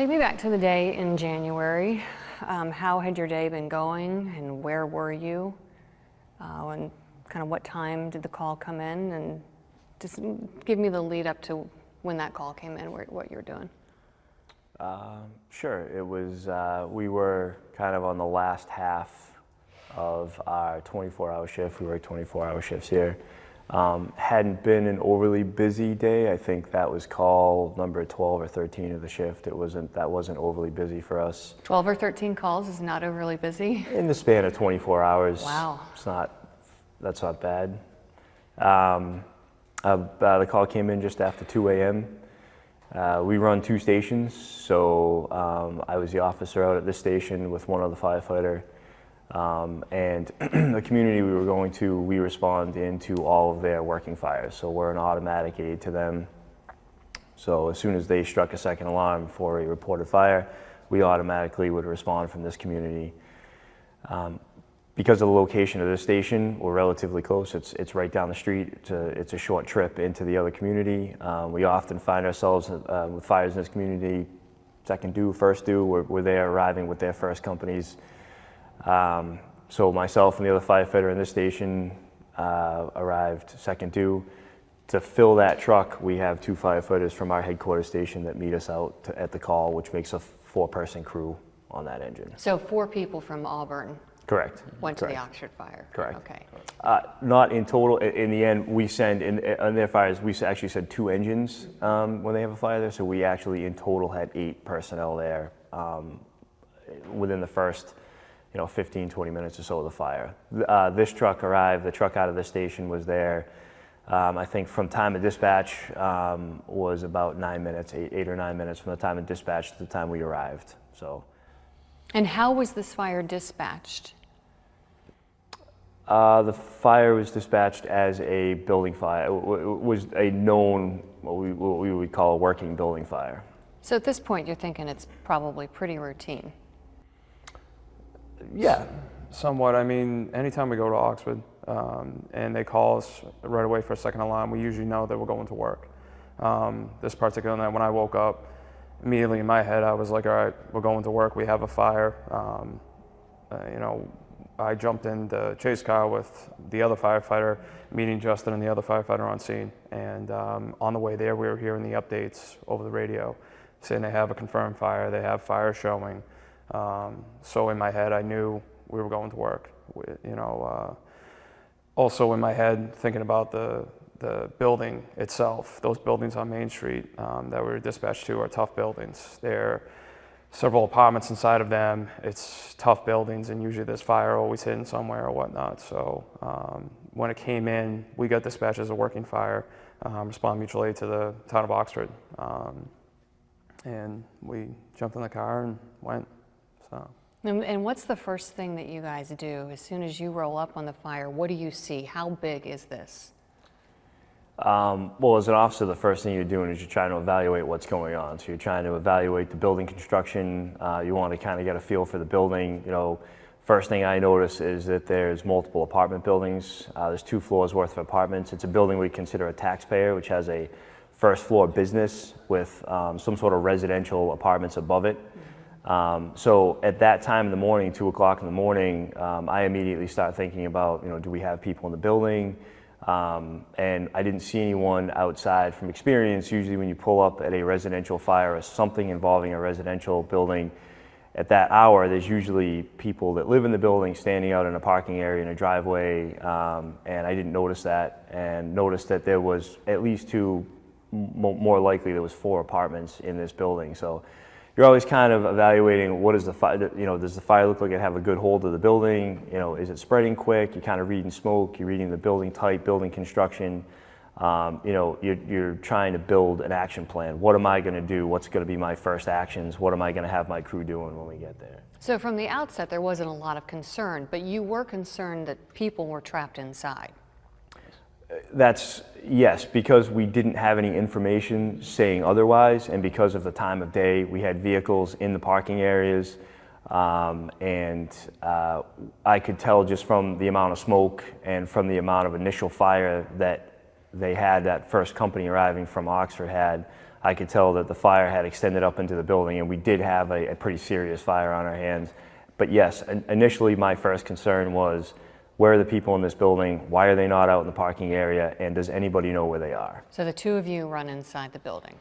Take me back to the day in January. How had your day been going, and where were you? And kind of what time did the call come in? And just give me the lead up to when that call came in, what you were doing. Sure. It was, we were kind of on the last half of our 24-hour shift. We work 24-hour shifts here. Hadn't been an overly busy day. I think that was call number 12 or 13 of the shift. That wasn't overly busy for us. 12 or 13 calls is not overly busy? In the span of 24 hours. Wow. That's not bad. The call came in just after 2 a.m. We run 2 stations, so I was the officer out at this station with one other firefighter. And the community we were going to, we respond into all of their working fires. So we're an automatic aid to them. So as soon as they struck a second alarm for a reported fire, we automatically would respond from this community. Because of the location of this station, we're relatively close. It's right down the street. It's a short trip into the other community. We often find ourselves with fires in this community, second due, first due. We're there arriving with their first companies. So myself and the other firefighter in this station arrived second due. To fill that truck, we have 2 firefighters from our headquarters station that meet us out at the call, which makes a 4-person crew on that engine. So 4 people from Auburn. Correct. Went to the Oxford fire. Correct. Okay. Not in total. In the end, we send, on their fires, we actually send 2 engines when they have a fire there. So we actually, in total, had 8 personnel there within the first 15, 20 minutes or so of the fire. This truck arrived, the truck out of the station was there. I think from time of dispatch was about 9 minutes, 8 or 9 minutes from the time of dispatch to the time we arrived. So. And how was this fire dispatched? The fire was dispatched as a building fire. It was a known, what we would call a working building fire. So at this point, you're thinking it's probably pretty routine. Yeah. Somewhat. I mean, anytime we go to Oxford and they call us right away for a second alarm, we usually know that we're going to work. This particular night, when I woke up, immediately in my head, I was like, all right, we're going to work. We have a fire. I jumped in the chase car with the other firefighter, meeting Justin and the other firefighter on scene. And on the way there, we were hearing the updates over the radio, saying they have a confirmed fire, they have fire showing. So in my head, I knew we were going to work. Also in my head, thinking about the building itself, those buildings on Main Street that we were dispatched to are tough buildings. There are several apartments inside of them. It's tough buildings, and usually there's fire always hidden somewhere or whatnot. So when it came in, we got dispatched as a working fire, respond mutual aid to the town of Oxford. And we jumped in the car and went. So. And what's the first thing that you guys do? As soon as you roll up on the fire, what do you see? How big is this? Well, as an officer, the first thing you're doing is you're trying to evaluate what's going on. So you're trying to evaluate the building construction. You want to kind of get a feel for the building. First thing I notice is that there's multiple apartment buildings. There's 2 floors worth of apartments. It's a building we consider a taxpayer, which has a first floor business with some sort of residential apartments above it. So at that time in the morning, 2 o'clock in the morning, I immediately start thinking about, do we have people in the building? And I didn't see anyone outside. From experience, usually when you pull up at a residential fire or something involving a residential building, at that hour, there's usually people that live in the building standing out in a parking area in a driveway, and I didn't notice that, and noticed that there was at least 2, more likely there was 4 apartments in this building. So you're always kind of evaluating what is the fire, does the fire look like it have a good hold of the building? Is it spreading quick? You're kind of reading smoke, you're reading the building type, building construction. You're trying to build an action plan. What am I going to do? What's going to be my first actions? What am I going to have my crew doing when we get there? So from the outset, there wasn't a lot of concern, but you were concerned that people were trapped inside. Yes, because we didn't have any information saying otherwise, and because of the time of day, we had vehicles in the parking areas, and I could tell just from the amount of smoke and from the amount of initial fire that they had, that first company arriving from Oxford had, I could tell that the fire had extended up into the building, and we did have a pretty serious fire on our hands. But yes, initially my first concern was, where are the people in this building? Why are they not out in the parking area? And does anybody know where they are? So the two of you run inside the building?